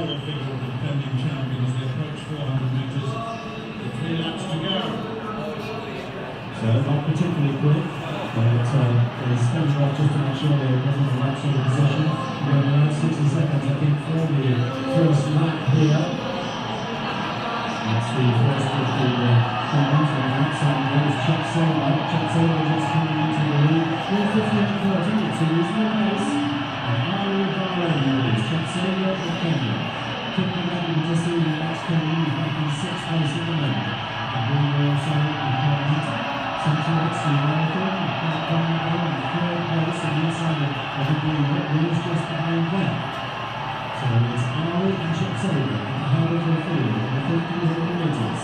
score figure of the defending champion as they approach 400 metres with 3 laps to go. So not particularly quick, but they stepped off just to make sure they wasn't the right sort of position. We're around 60 seconds, I think, for the first lap here. That's the first of the comments on the outside. There's Chuck Saylor. Chuck Saylor just coming into the lead. 4:50.14, it's a reasonable pace. And Mario Baroni is Chuck Saylor of Kenya. Kicking up, you can just see the last coming in, back in 6th place in the moment. And Bruno Saylor and Parliament. Central to American, and coming in the 3rd place on the inside of the green. Willis just behind them. So it's Ari and Chuck Saylor at the head of the field on the 1500 metres.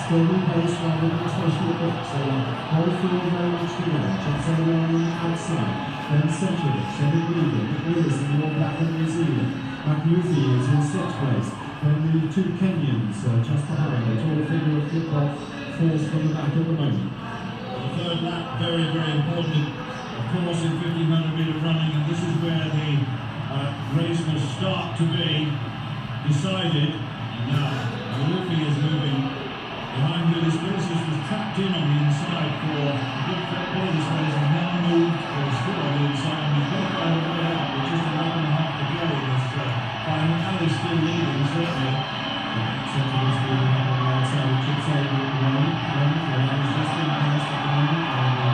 Steady pace rather than especially quick, so the whole field very much together. Chuck Saylor on the outside, then Central, Shelley Breeden, Willis in the all black of New Zealand. McNulty is in 6th place. Then the 2 Kenyans just behind. The tall figure of Flip-Off falls from the back at the moment. The 3rd lap, very, very important, of course, in 1500 metre running, and this is where the race will start to be decided. Now, Luffy is moving behind Willis. Willis was trapped in on the inside for a good part of this race and now moved or still on the inside and he's got to find a way out with just a lap and a half to go in this final. Ali's still leading, certainly. Central is leading up on the outside of Chip Saylor at the moment. Ali's just been passed at the moment by the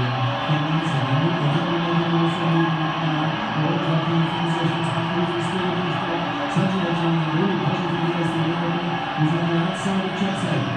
Kenyans. And I think they're also leading up now. All dropping positions. McNulty still in his front. Central is really positive against the American. He's on the outside of Chip Saylor.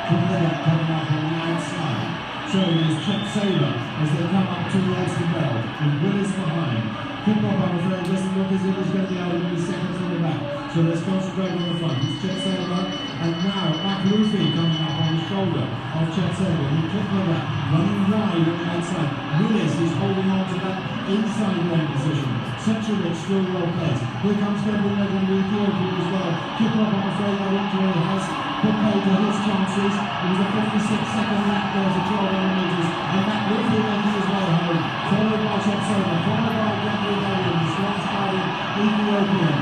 Coming up on the outside. So it is Chuck Saylor as they come up towards the bell with Willis behind. Flip-Off, I'm afraid, doesn't look as if he's going to be able to be seconds from the back. So let's concentrate on the front. It's Chuck Saylor, and now McNulty coming up on the shoulder of Chuck Saylor. He took the back, running wide on the outside. Willis is holding on to that inside lane position. Central still well placed. Here comes Kevin Legend, the Ethiopia as well. Flip-Off, I'm afraid, that injury has prepared to his chances. It was a 56-second lap there for 1200 metres. And McNulty making his way home, followed by Chuck Saylor, followed by Jeffrey Williams, last-starting Ethiopian.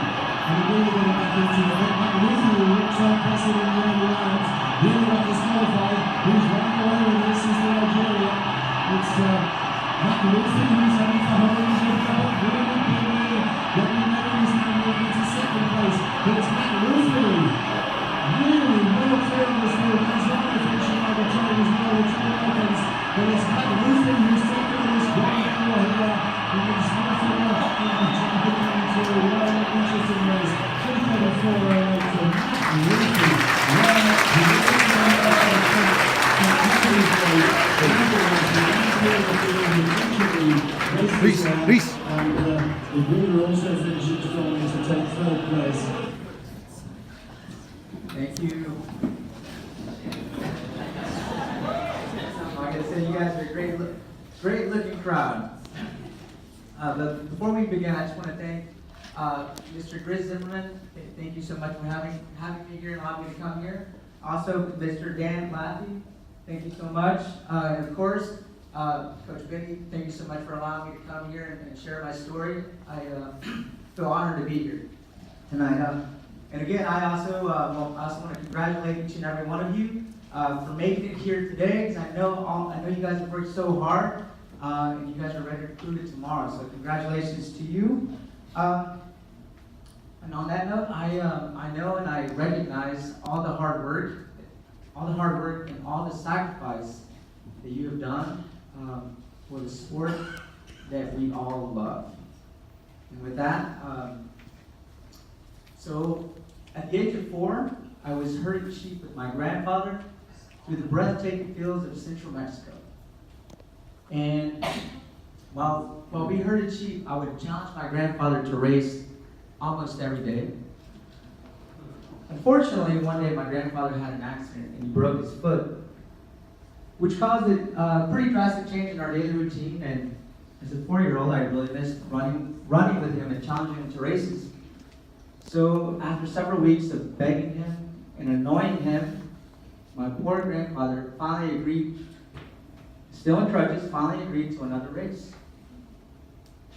And we're really going to back into it. McNulty, who looks so impressive in the early rounds, really got disqualified. Who's running away with this is the Nigeria. It's McNulty who's having for home. He's going to go really big. But we know he's now moving to 2nd place. But it's McNulty. Really well clear on this field. Manzano finishing by the time as well. The 2 Americans. But it's McNulty who's taking this grand tour here. And it's nothing else in the champion tour. Well, interesting race. 3:34.08 for McNulty. Peace. And the winner also finishes strongly to take 3rd place. Thank you. Like I said, you guys are a great looking crowd. But before we begin, I just want to thank Mr. Grizz Zimmerman. Thank you so much for having me here and allowing me to come here. Also, Mr. Dan Laffey, thank you so much. And of course, Coach Vinny, thank you so much for allowing me to come here and share my story. I feel honored to be here tonight. And again, I also want to congratulate each and every one of you for making it here today. Because I know you guys have worked so hard, and you guys are ready to prove it tomorrow. So congratulations to you. And on that note, I know and I recognize all the hard work and all the sacrifice that you have done for the sport that we all love. And with that, so at the age of 4, I was herding sheep with my grandfather through the breathtaking fields of central Mexico. And while we herded sheep, I would challenge my grandfather to race almost every day. Unfortunately, one day my grandfather had an accident and he broke his foot, which caused a pretty drastic change in our daily routine. And as a 4-year-old, I really missed running with him and challenging him to races. So after several weeks of begging him and annoying him, my poor grandfather finally agreed, still in crutches, finally agreed to another race.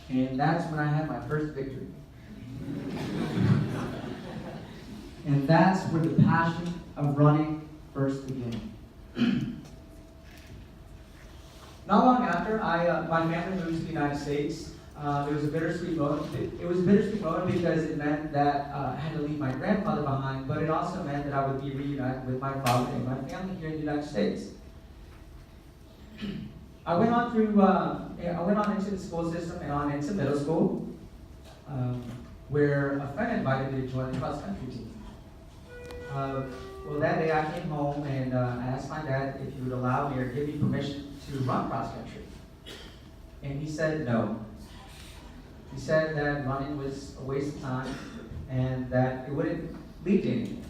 And that's when I had my first victory. And that's where the passion of running first began. Not long after, my family moved to the United States. It was a bittersweet moment. It was a bittersweet moment because it meant that I had to leave my grandfather behind, but it also meant that I would be reunited with my father and my family here in the United States. I went on into the school system and on into middle school, where a friend invited me to join the cross country team. Well, that day I came home and I asked my dad if he would allow me or give me permission to run cross country. And he said no. He said that running was a waste of time and that it wouldn't lead to anything.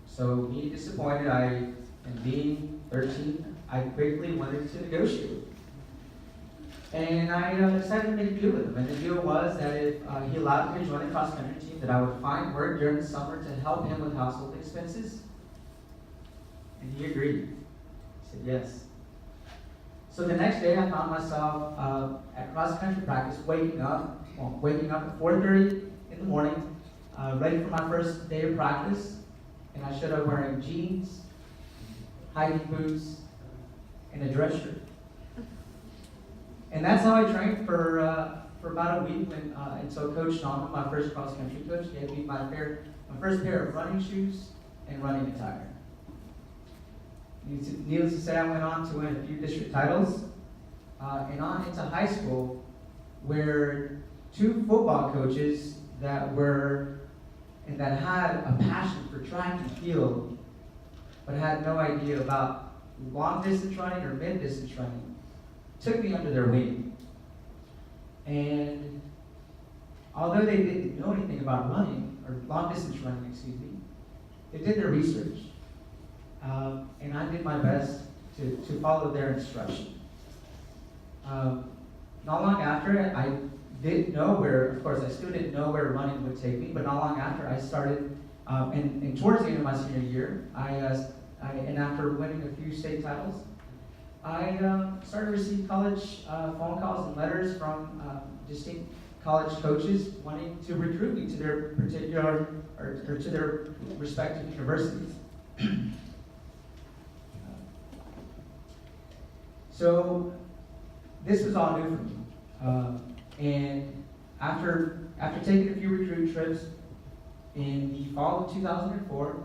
So being disappointed, and being 13, I quickly wanted to negotiate. And I decided to make a deal with him. And the deal was that if he allowed me to join the cross country team, that I would find work during the summer to help him with household expenses. And he agreed. He said yes. So the next day, I found myself at cross country practice, waking up at 4:30 in the morning, ready for my first day of practice. And I showed up wearing jeans, hiking boots, and a dress shirt. And that's how I trained for about a week until Coach Norman, my first cross country coach, gave me my first pair of running shoes and running attire. Needless to say, I went on to win a few district titles and on into high school, where two football coaches that had a passion for track and field, but had no idea about long distance running or mid distance running, took me under their wing. And although they didn't know anything about running, or long distance running, they did their research. And I did my best to follow their instruction. Not long after, I didn't know where, of course, I still didn't know where running would take me, but not long after, I started, and towards the end of my senior year, and after winning a few state titles, I started to receive college phone calls and letters from distinct college coaches wanting to recruit me to their particular, or to their respective universities. So this was all new for me. And after taking a few recruit trips in the fall of 2004,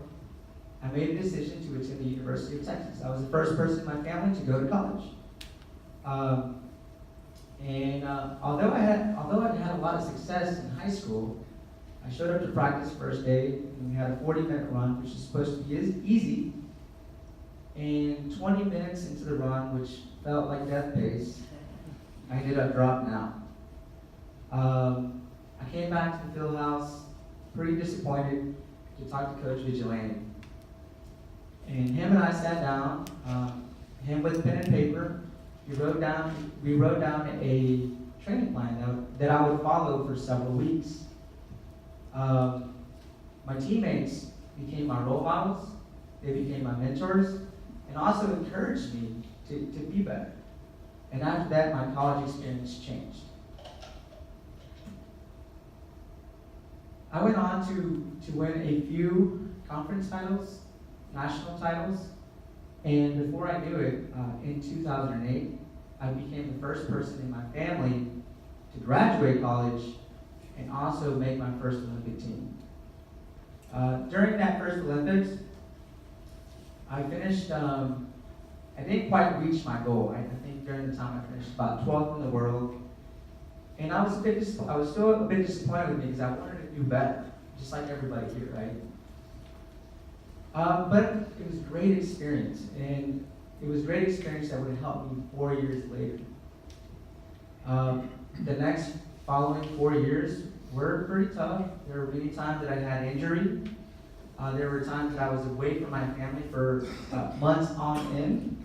I made a decision to attend the University of Texas. I was the first person in my family to go to college. Although I had a lot of success in high school, I showed up to practice first day, and we had a 40-minute run, which is supposed to be easy. And 20 minutes into the run, which felt like death pace, I ended up dropping out. I came back to the field house pretty disappointed to talk to Coach Vigilante. And him and I sat down, him with pen and paper. We wrote down a training plan that I would follow for several weeks. My teammates became my role models. They became my mentors, and also encouraged me to be better. And after that, my college experience changed. I went on to win a few conference titles, national titles, and before I knew it, in 2008, I became the first person in my family to graduate college and also make my first Olympic team. During that first Olympics, I finished, I didn't quite reach my goal. I think during the time I finished about 12th in the world. And I was still a bit disappointed with me because I wanted to do better, just like everybody here, right? But it was a great experience, and it was a great experience that would help me 4 years later. The next following 4 years were pretty tough. There were many times that I had injury. There were times that I was away from my family for months on end.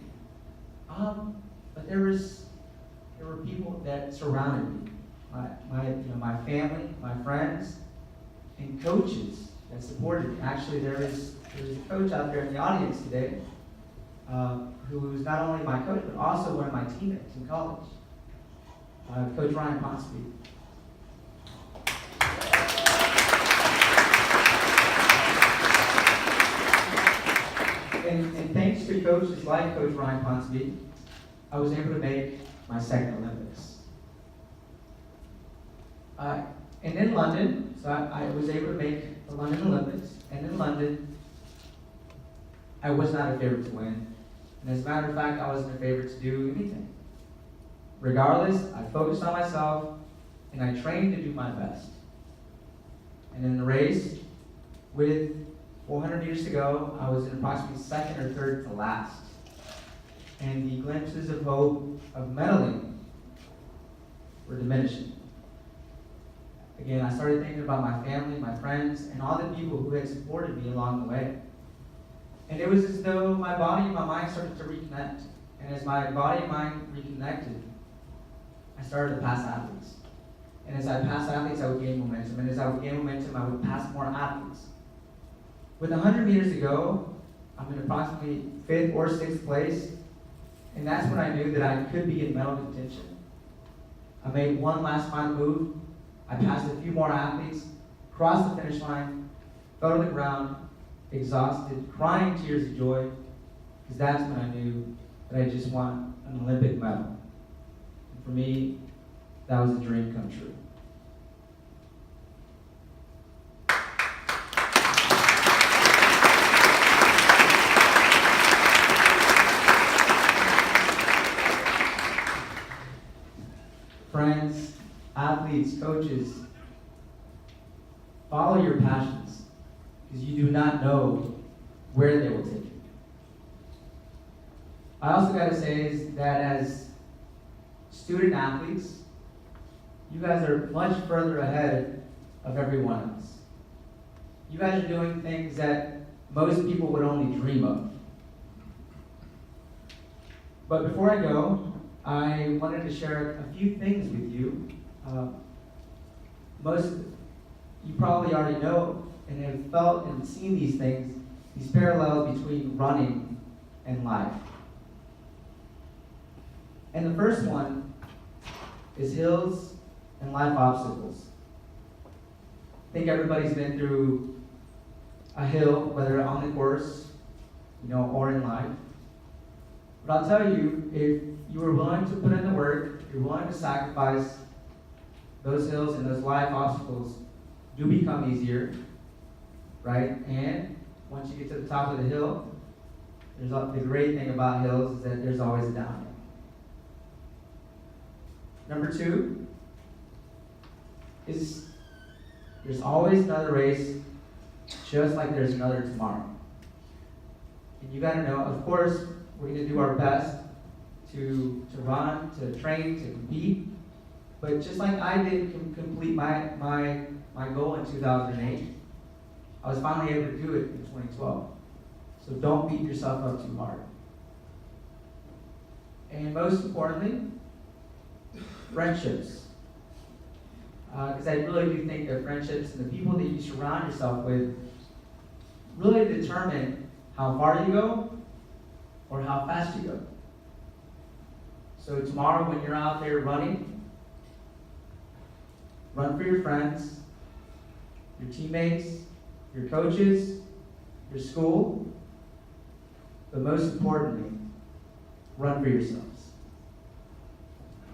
But there were people that surrounded me, my family, my friends, and coaches that supported me. Actually, there's a coach out there in the audience today who's not only my coach, but also one of my teammates in college, Coach Ryan Ponsby. And thanks to coaches like Coach Ryan Ponsonby, I was able to make my second Olympics. And in London, so I was able to make the London Olympics, and in London, I was not a favorite to win. And as a matter of fact, I wasn't a favorite to do anything. Regardless, I focused on myself, and I trained to do my best. And in the race, with 400 meters to go, I was in approximately second or third to last. And the glimpses of hope of medaling were diminishing. Again, I started thinking about my family, my friends, and all the people who had supported me along the way. And it was as though my body and my mind started to reconnect. And as my body and mind reconnected, I started to pass athletes. And as I passed athletes, I would gain momentum. And as I would gain momentum, I would pass more athletes. With 100 meters to go, I'm in approximately 5th or 6th place. And that's when I knew that I could be in medal contention. I made one last final move. I passed a few more athletes, crossed the finish line, fell to the ground, exhausted, crying tears of joy, because that's when I knew that I just won an Olympic medal. And for me, that was a dream come true. Friends, athletes, coaches, follow your passions, because you do not know where they will take you. I also got to say is that as student athletes, you guys are much further ahead of everyone else. You guys are doing things that most people would only dream of. But before I go, I wanted to share a few things with you. Most you probably already know and have felt and seen these things, these parallels between running and life. And the first one is hills and life obstacles. I think everybody's been through a hill, whether on the course, or in life. But I'll tell you, if you are willing to put in the work, if you're willing to sacrifice, those hills and those life obstacles do become easier, right? And once you get to the top of the hill, the great thing about hills is that there's always a downhill. Number 2 is there's always another race, just like there's another tomorrow. And you got to know, of course, we're going to do our best to run, to train, to compete. But just like I didn't complete my goal in 2008, I was finally able to do it in 2012. So don't beat yourself up too hard. And most importantly, friendships. Because I really do think that friendships and the people that you surround yourself with really determine how far you go or how fast you go. So tomorrow when you're out there running, run for your friends, your teammates, your coaches, your school, but most importantly, run for yourselves.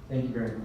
Thank you very much.